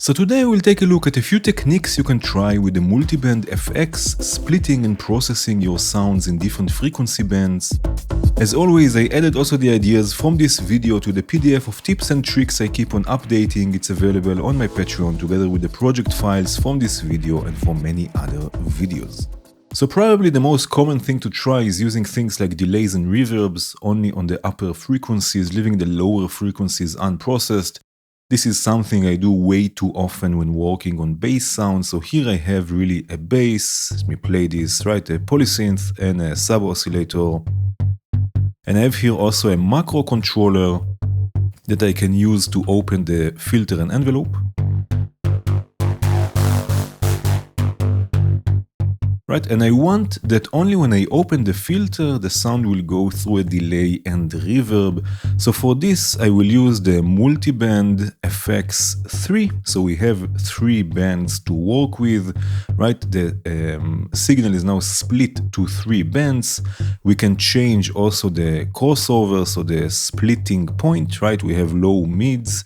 So today we'll take a look at a few techniques you can try with the Multiband FX, splitting and processing your sounds in different frequency bands. As always, I added also the ideas from this video to the PDF of tips and tricks I keep on updating. It's available on my Patreon together with the project files from this video and from many other videos. So probably the most common thing to try is using things like delays and reverbs only on the upper frequencies, leaving the lower frequencies unprocessed. This is something I do way too often when working on bass sounds. So here I have really a bass, let me play this, right, a polysynth and a sub-oscillator. And I have here also a macro controller that I can use to open the filter and envelope. Right, and I want that only when I open the filter, the sound will go through a delay and reverb. So for this, I will use the Multiband FX 3. So we have 3 bands to work with, right? The signal is now split to 3 bands. We can change also the crossover, so the splitting point, right? We have low mids,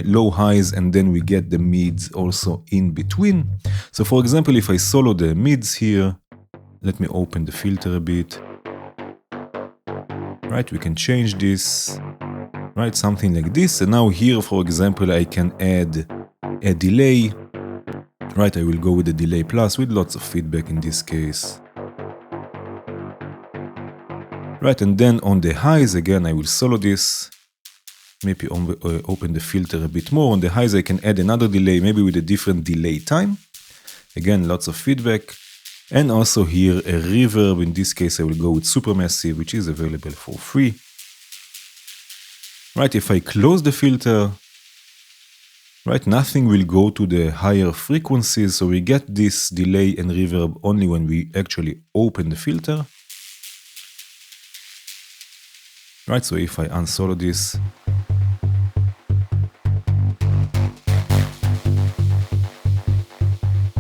low highs, and then we get the mids also in between. So for example, if I solo the mids here, let me open the filter a bit. Right, we can change this, right, something like this. And now here, for example, I can add a delay. Right, I will go with the delay plus with lots of feedback in this case. Right, and then on the highs, again, I will solo this. Maybe open the filter a bit more. On the highs, I can add another delay, maybe with a different delay time. Again, lots of feedback. And also here a reverb. In this case, I will go with Supermassive, which is available for free. Right, if I close the filter, right, nothing will go to the higher frequencies. So we get this delay and reverb only when we actually open the filter. Right, so if I unsolo this,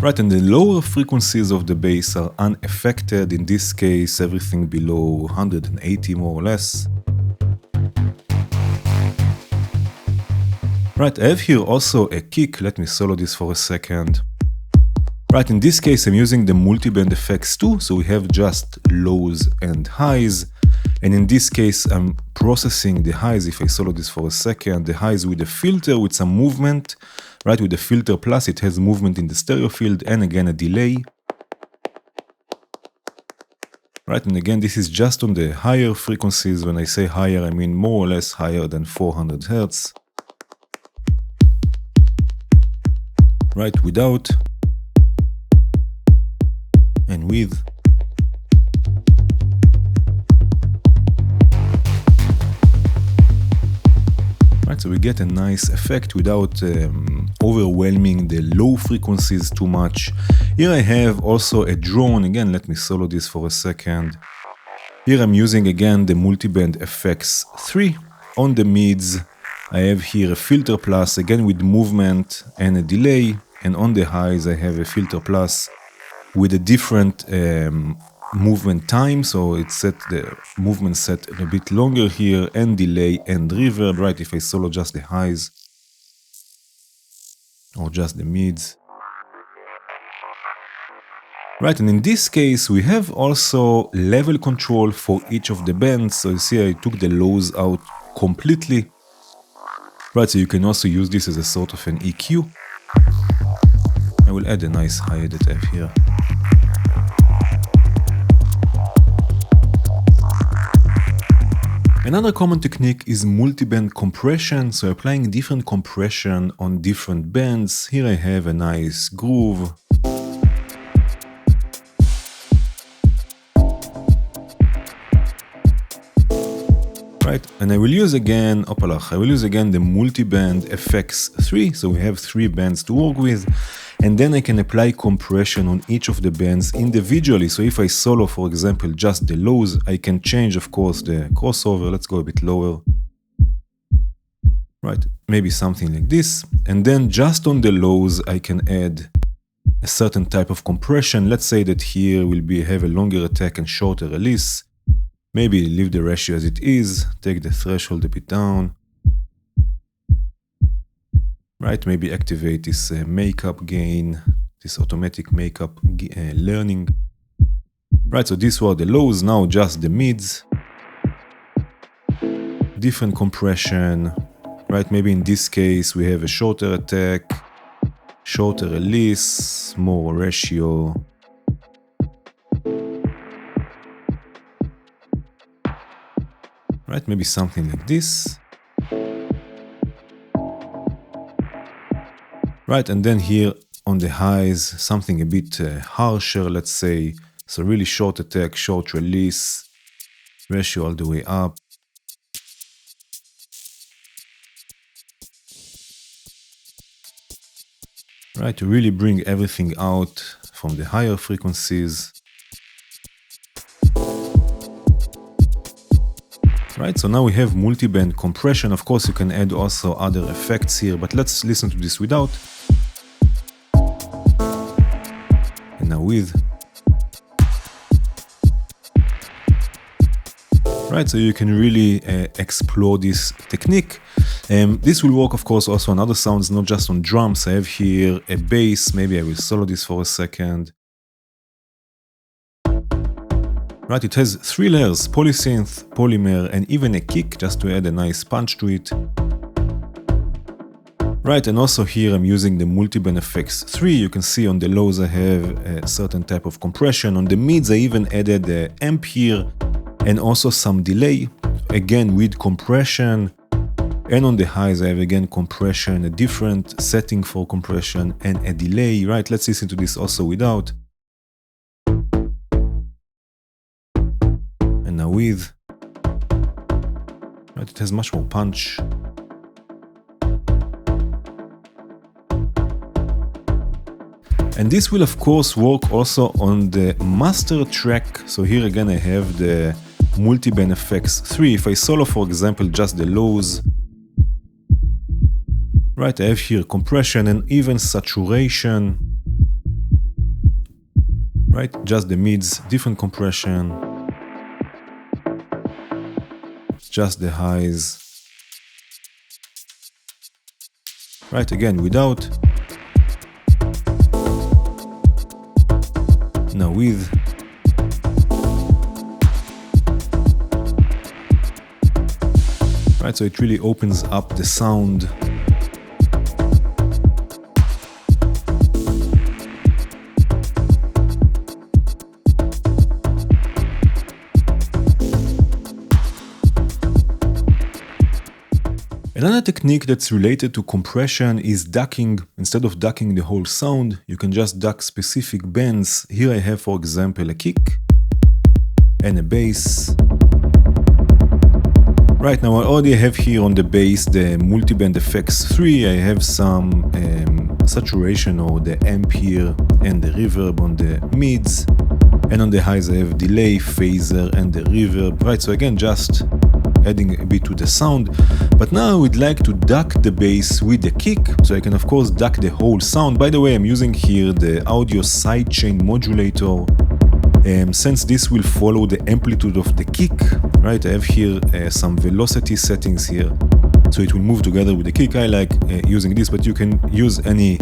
right, and the lower frequencies of the bass are unaffected. In this case, everything below 180 more or less. Right, I have here also a kick. Let me solo this for a second. Right, in this case, I'm using the Multiband FX 2, so we have just lows and highs. And in this case, I'm processing the highs. If I solo this for a second, the highs with a filter with some movement. Right, with the filter plus, it has movement in the stereo field and again a delay. Right, and again, this is just on the higher frequencies. When I say higher, I mean more or less higher than 400 Hz. Right, without and with. Right, so we get a nice effect without overwhelming the low frequencies too much. Here I have also a drone. Again, let me solo this for a second. Here I'm using again the Multiband FX 3. On the mids, I have here a filter plus, again with movement and a delay. And on the highs, I have a filter plus with a different movement time, so it's set the movement set a bit longer here, and delay and reverb. Right, if I solo just the highs or just the mids. Right, and in this case we have also level control for each of the bands. So you see I took the lows out completely. Right, so you can also use this as a sort of an EQ. I will add a nice hi that I have here. Another common technique is multiband compression, so applying different compression on different bands. Here I have a nice groove. Right, and I will use again, I will use again the Multiband FX 3, so we have 3 bands to work with. And then I can apply compression on each of the bands individually. So if I solo, for example, just the lows, I can change, of course, the crossover. Let's go a bit lower. Right, maybe something like this. And then just on the lows, I can add a certain type of compression. Let's say that here will have a longer attack and shorter release. Maybe leave the ratio as it is, take the threshold a bit down. right? Maybe activate this makeup gain, this automatic makeup learning. Right, so these were the lows, now just the mids. Different compression, right? Maybe in this case we have a shorter attack, shorter release, more ratio. Right, maybe something like this. Right, and then here on the highs, something a bit harsher, let's say. So really short attack, short release, ratio all the way up. Right, to really bring everything out from the higher frequencies. Right, so now we have multiband compression. Of course, you can add also other effects here, but let's listen to this without. And now with. Right, so you can really explore this technique. This will work, of course, also on other sounds, not just on drums. I have here a bass. Maybe I will solo this for a second. Right, it has 3 layers, polysynth, polymer, and even a kick, just to add a nice punch to it. Right, and also here I'm using the Multiband FX 3. You can see on the lows I have a certain type of compression. On the mids I even added the amp here, and also some delay, again with compression. And on the highs I have again compression, a different setting for compression, and a delay. Right, let's listen to this also without. And now with. Right, it has much more punch. And this will of course work also on the master track. So here again I have the Multiband FX 3. If I solo, for example, just the lows, right, I have here compression and even saturation. Right, just the mids, different compression. Just the highs. Right, again without. Now with. Right, so it really opens up the sound. Another technique that's related to compression is ducking. Instead of ducking the whole sound, you can just duck specific bands. Here I have, for example, a kick and a bass. Right, now I already have here on the bass the Multiband FX 3. I have some saturation or the amp here and the reverb on the mids. And on the highs I have delay, phaser and the reverb. Right, so again just adding a bit to the sound. But now I would like to duck the bass with the kick, so I can of course duck the whole sound. By the way, I'm using here the audio sidechain modulator. Since this will follow the amplitude of the kick, right, I have here some velocity settings here, so it will move together with the kick. I like using this, but you can use any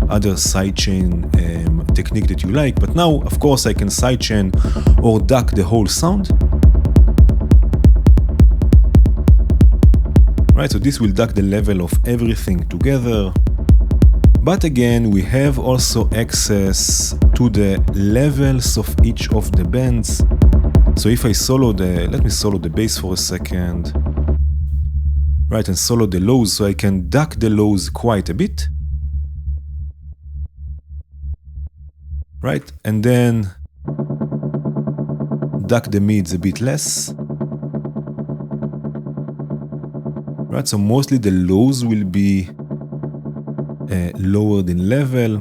other sidechain technique that you like. But now, of course, I can sidechain or duck the whole sound. Right, so this will duck the level of everything together. But again, we have also access to the levels of each of the bands. So if I solo let me solo the bass for a second. Right, and solo the lows, so I can duck the lows quite a bit. Right, and then duck the mids a bit less. Right, so mostly the lows will be lowered in level.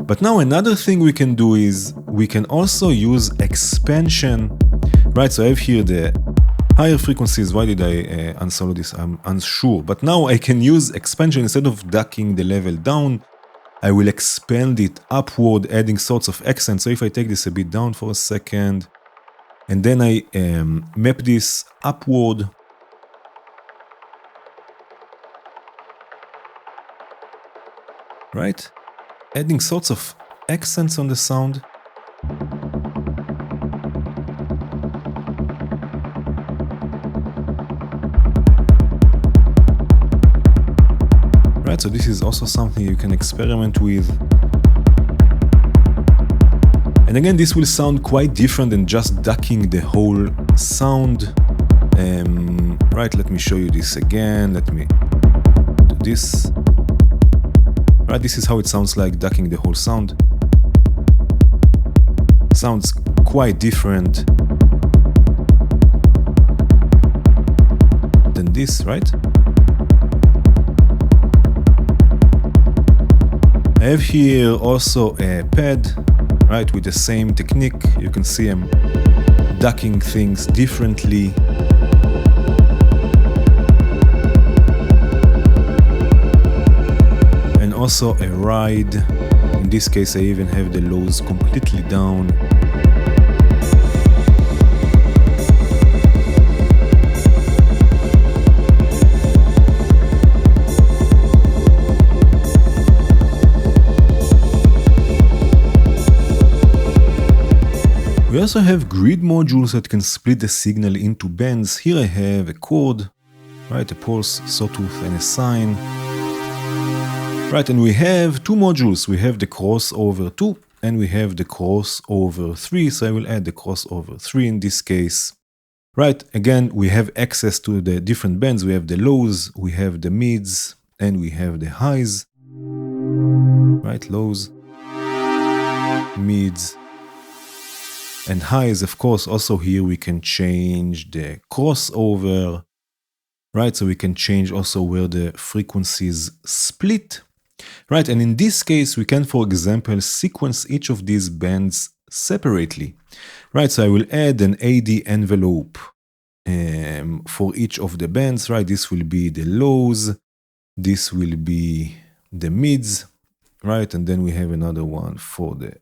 But now another thing we can do is we can also use expansion. Right, so I have here the higher frequencies. Why did I unsolo this? I'm unsure. But now I can use expansion. Instead of ducking the level down, I will expand it upward, adding sorts of accents. So if I take this a bit down for a second, and then I map this upward. right? Adding sorts of accents on the sound. Right, so this is also something you can experiment with. And again, this will sound quite different than just ducking the whole sound. Right, let me show you this again. Let me do this. Right, this is how it sounds like ducking the whole sound. Sounds quite different than this, right? I have here also a pad, right, with the same technique. You can see I'm ducking things differently. And also a ride. In this case, I even have the lows completely down. We also have grid modules that can split the signal into bands. Here I have a chord, right, a pulse, sawtooth, and a sine. Right, and we have two modules. We have the crossover 2 and we have the crossover 3. So I will add the crossover 3 in this case. Right, again, we have access to the different bands. We have the lows, we have the mids, and we have the highs. Right, lows, mids, and highs. Of course, also here we can change the crossover, right? So we can change also where the frequencies split, right? And in this case, we can, for example, sequence each of these bands separately, right? So I will add an AD envelope for each of the bands, right? This will be the lows, this will be the mids, right? And then we have another one for the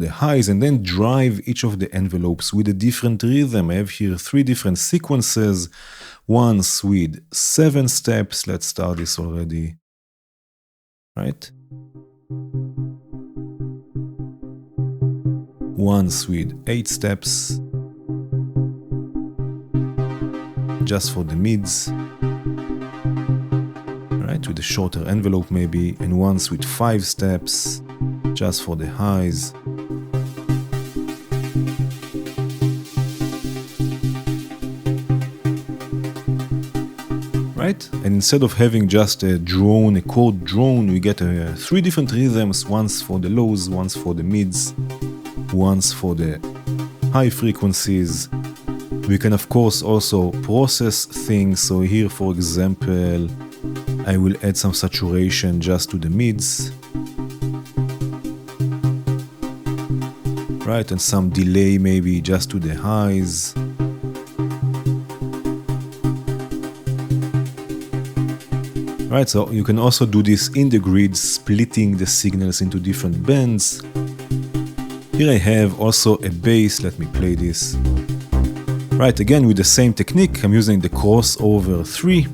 highs, and then drive each of the envelopes with a different rhythm. I have here 3 different sequences, once with 7 steps. Let's start this already, right? Once with 8 steps, just for the mids, right, with a shorter envelope maybe, and once with 5 steps, just for the highs. Right? And instead of having just a drone, a chord drone, we get 3 different rhythms, once for the lows, once for the mids, once for the high frequencies. We can of course also process things. So here, for example, I will add some saturation just to the mids. Right, and some delay maybe just to the highs. Right, so you can also do this in the grid, splitting the signals into different bands. Here I have also a bass. Let me play this. Right, again with the same technique, I'm using the crossover 3.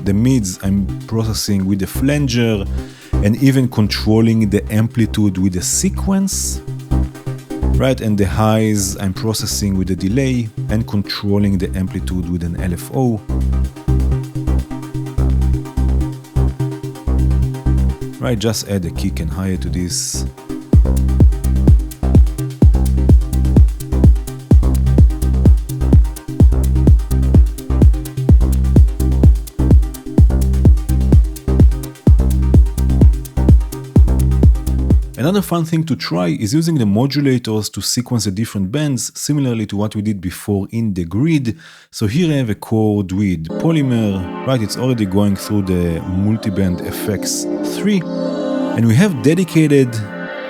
The mids I'm processing with the flanger and even controlling the amplitude with the sequence. Right, and the highs I'm processing with a delay and controlling the amplitude with an LFO. Right, just add a kick and hi to this. Another fun thing to try is using the modulators to sequence the different bands, similarly to what we did before in the grid. So here I have a chord with polymer, right? It's already going through the Multiband FX 3. And we have dedicated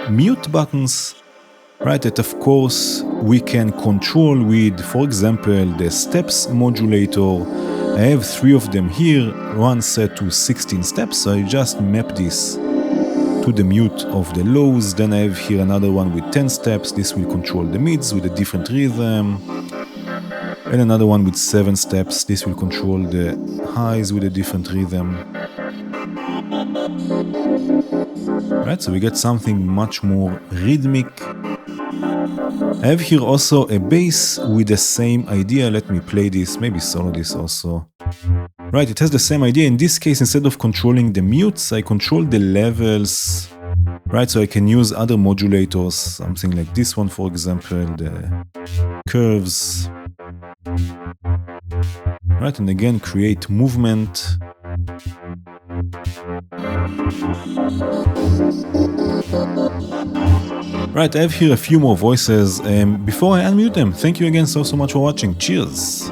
mute buttons, right? That of course we can control with, for example, the steps modulator. I have 3 of them here, one set to 16 steps. So I just map this to the mute of the lows. Then I have here another one with 10 steps. This will control the mids with a different rhythm. And another one with 7 steps. This will control the highs with a different rhythm. Right, so we get something much more rhythmic. I have here also a bass with the same idea. Let me play this, maybe solo this also. Right, it has the same idea. In this case, instead of controlling the mutes, I control the levels. Right, so I can use other modulators, something like this one, for example, the curves. Right, and again, create movement. Right, I have here a few more voices. Before I unmute them, thank you again so much for watching. Cheers!